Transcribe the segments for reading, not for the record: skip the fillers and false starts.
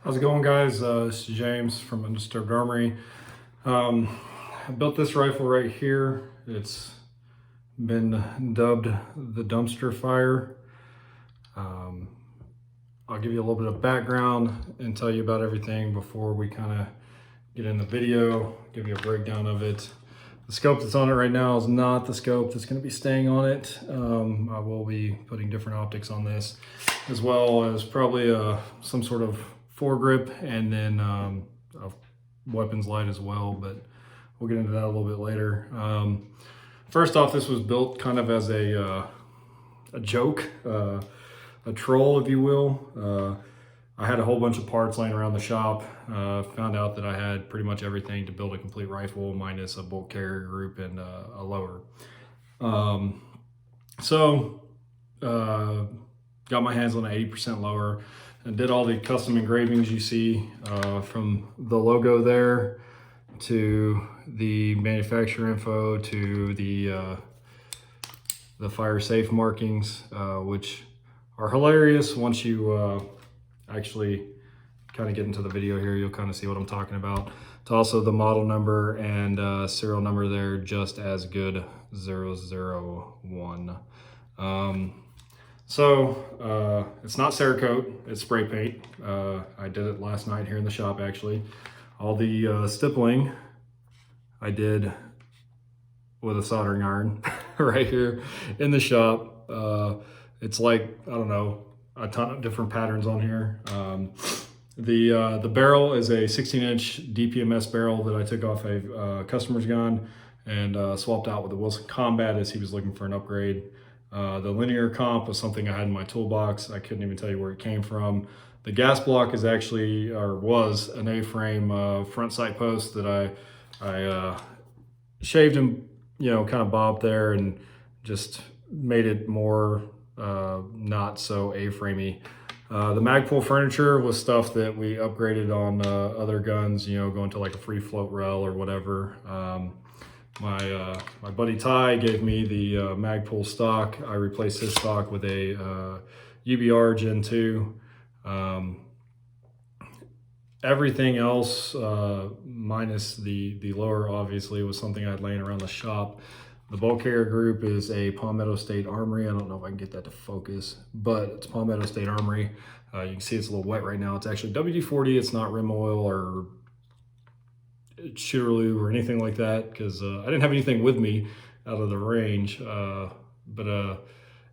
How's it going, guys? This is James from Undisturbed Armory. I built this rifle right here. It's been dubbed the dumpster fire. I'll give you a little bit of background and tell you about everything before we kind of get in the video, give you a breakdown of it. The scope that's on it right now is not the scope that's going to be staying on it. I will be putting different optics on this, as well as probably some sort of foregrip and then a weapons light as well, but we'll get into that a little bit later. First off, this was built kind of as a joke, a troll, if you will. I had a whole bunch of parts laying around the shop. Found out that I had pretty much everything to build a complete rifle minus a bolt carrier group and a lower. Got my hands on an 80% lower and did all the custom engravings you see, from the logo there to the manufacturer info to the fire safe markings, which are hilarious. Once you actually kind of get into the video here, you'll kind of see what I'm talking about. It's also the model number and serial number there, just as good, 001. It's not Cerakote, it's spray paint. I did it last night here in the shop, actually. All the stippling I did with a soldering iron right here in the shop. It's like, I don't know, a ton of different patterns on here. The barrel is a 16-inch DPMS barrel that I took off a customer's gun and swapped out with the Wilson Combat as he was looking for an upgrade. The linear comp was something I had in my toolbox. I couldn't even tell you where it came from. The gas block is actually, or was, an A-frame front sight post that I shaved and, kind of bobbed there and just made it more not so A-framey. The Magpul furniture was stuff that we upgraded on other guns, going to like a free float rail or whatever. My buddy Ty gave me the Magpul stock. I replaced his stock with a UBR Gen 2. Everything else, minus the lower, obviously, was something I had laying around the shop. The bolt carrier group is a Palmetto State Armory. I don't know if I can get that to focus, but it's Palmetto State Armory. You can see it's a little wet right now. It's actually WD-40. It's not rim oil or shooter lube or anything like that, because I didn't have anything with me out of the range.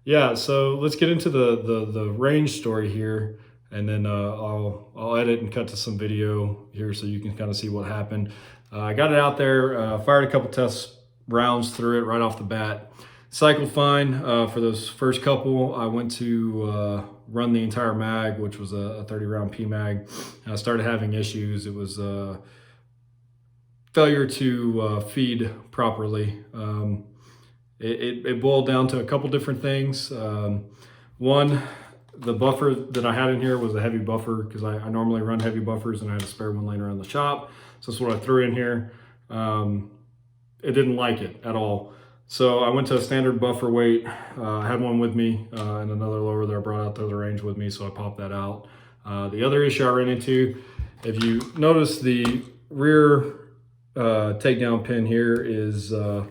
Yeah, so let's get into the range story here, and then I'll edit and cut to some video here so you can kind of see what happened. I got it out there, fired a couple test rounds through it right off the bat. Cycled fine for those first couple. I went to run the entire mag, which was a 30 round PMag. I started having issues. It was failure to feed properly. It boiled down to a couple different things. One, the buffer that I had in here was a heavy buffer, because I normally run heavy buffers and I had a spare one laying around the shop. So that's what I threw in here. It didn't like it at all. So I went to a standard buffer weight. I had one with me and another lower that I brought out to the range with me, so I popped that out. The other issue I ran into, if you notice, the rear takedown pin here is a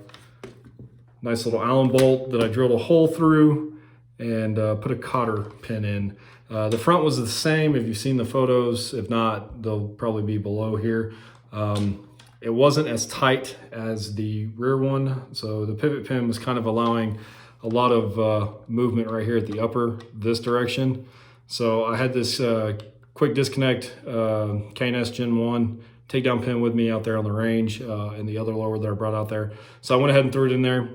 nice little Allen bolt that I drilled a hole through and put a cotter pin in. The front was the same, if you've seen the photos. If not, they'll probably be below here. It wasn't as tight as the rear one, so the pivot pin was kind of allowing a lot of movement right here at the upper, this direction. So I had this quick disconnect K&S Gen 1 takedown pin with me out there on the range, and the other lower that I brought out there. So I went ahead and threw it in there.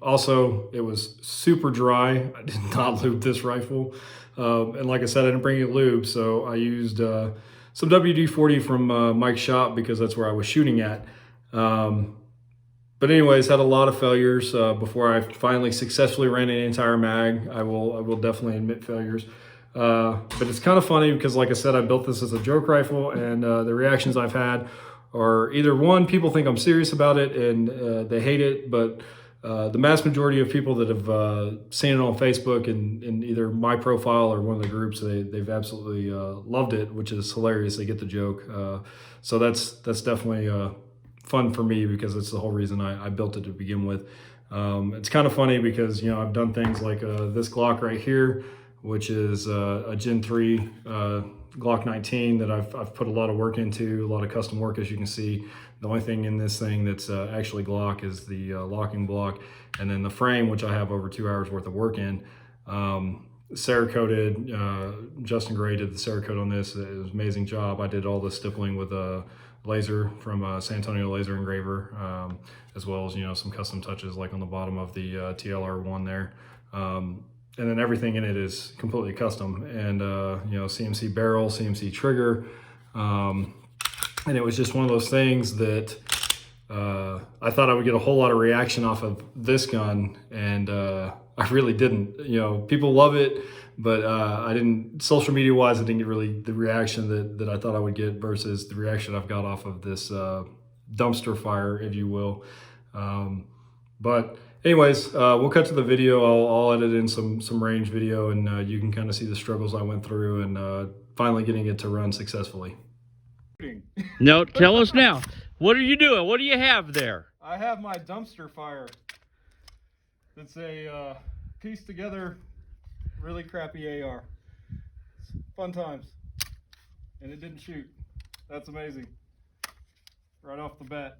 Also, it was super dry. I did not lube this rifle. And like I said, I didn't bring any lube, so I used some WD-40 from Mike's shop, because that's where I was shooting at. But anyways, had a lot of failures before I finally successfully ran an entire mag. I will definitely admit failures. But it's kind of funny because, like I said, I built this as a joke rifle, and the reactions I've had are either, one, people think I'm serious about it and they hate it, but the mass majority of people that have seen it on Facebook and in either my profile or one of the groups, they've absolutely loved it, which is hilarious. They get the joke. So that's definitely fun for me because it's the whole reason I built it to begin with. It's kind of funny because, you know, I've done things like this Glock right here, which is a Gen 3 Glock 19 that I've put a lot of work into, a lot of custom work, as you can see. The only thing in this thing that's actually Glock is the locking block, and then the frame, which I have over 2 hours worth of work in. Cerakoted, Justin Gray did the Cerakote on this. It was an amazing job. I did all the stippling with a laser from San Antonio Laser Engraver, as well as, you know, some custom touches like on the bottom of the TLR1 there. And then everything in it is completely custom, and you know, CMC barrel, CMC trigger, and it was just one of those things that I thought I would get a whole lot of reaction off of this gun, and I really didn't. You know, people love it, but I didn't, social media wise, I didn't get really the reaction that I thought I would get versus the reaction I've got off of this dumpster fire, if you will. But anyways, we'll cut to the video. I'll edit in some range video, and you can kind of see the struggles I went through and finally getting it to run successfully. No, tell us now. What are you doing? What do you have there? I have my dumpster fire. It's a pieced together, really crappy AR. Fun times. And it didn't shoot. That's amazing. Right off the bat.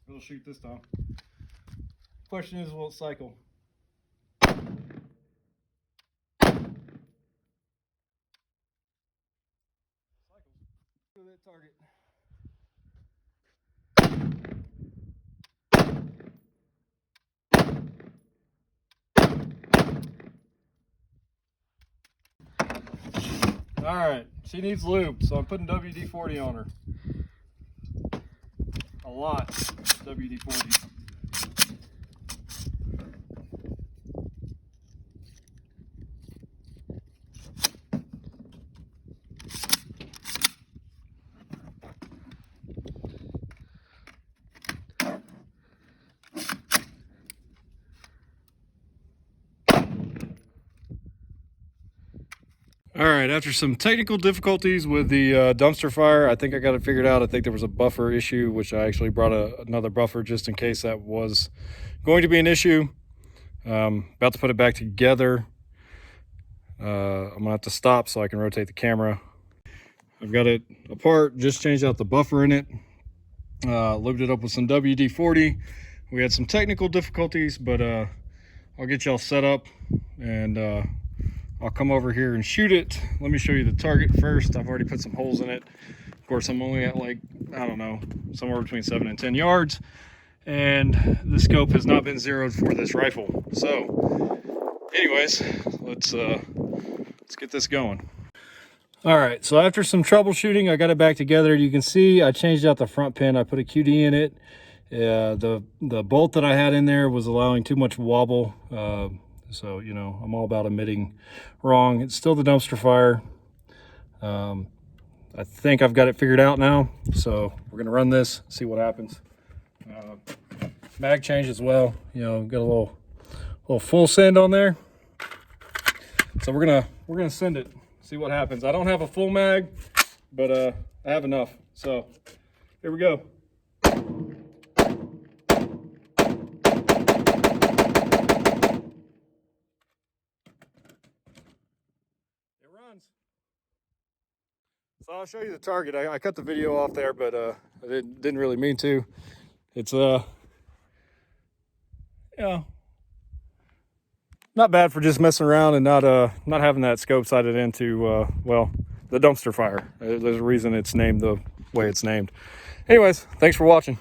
It'll shoot this time. Question is, will it cycle? To that target. All right, she needs lube, so I'm putting WD-40 on her. A lot of WD-40. All right, after some technical difficulties with the dumpster fire, I think I got it figured out. I think there was a buffer issue, which I actually brought another buffer just in case that was going to be an issue. About to put it back together. I'm gonna have to stop so I can rotate the camera. I've got it apart, just changed out the buffer in it. Lubed it up with some WD-40. We had some technical difficulties, but I'll get y'all set up and I'll come over here and shoot it. Let me show you the target first. I've already put some holes in it. Of course, I'm only at, like, I don't know, somewhere between 7 and 10 yards. And the scope has not been zeroed for this rifle. So anyways, let's get this going. All right, so after some troubleshooting, I got it back together. You can see I changed out the front pin. I put a QD in it. The bolt that I had in there was allowing too much wobble. So, you know, I'm all about admitting wrong. It's still the dumpster fire. I think I've got it figured out now. So we're gonna run this, see what happens. Mag change as well. You know, got a little full send on there. So we're gonna send it, see what happens. I don't have a full mag, but I have enough. So here we go. So I'll show you the target. I cut the video off there, but I didn't really mean to. It's you know, not bad for just messing around and not having that scope sighted into well, the dumpster fire. There's a reason it's named the way it's named. Anyways, thanks for watching.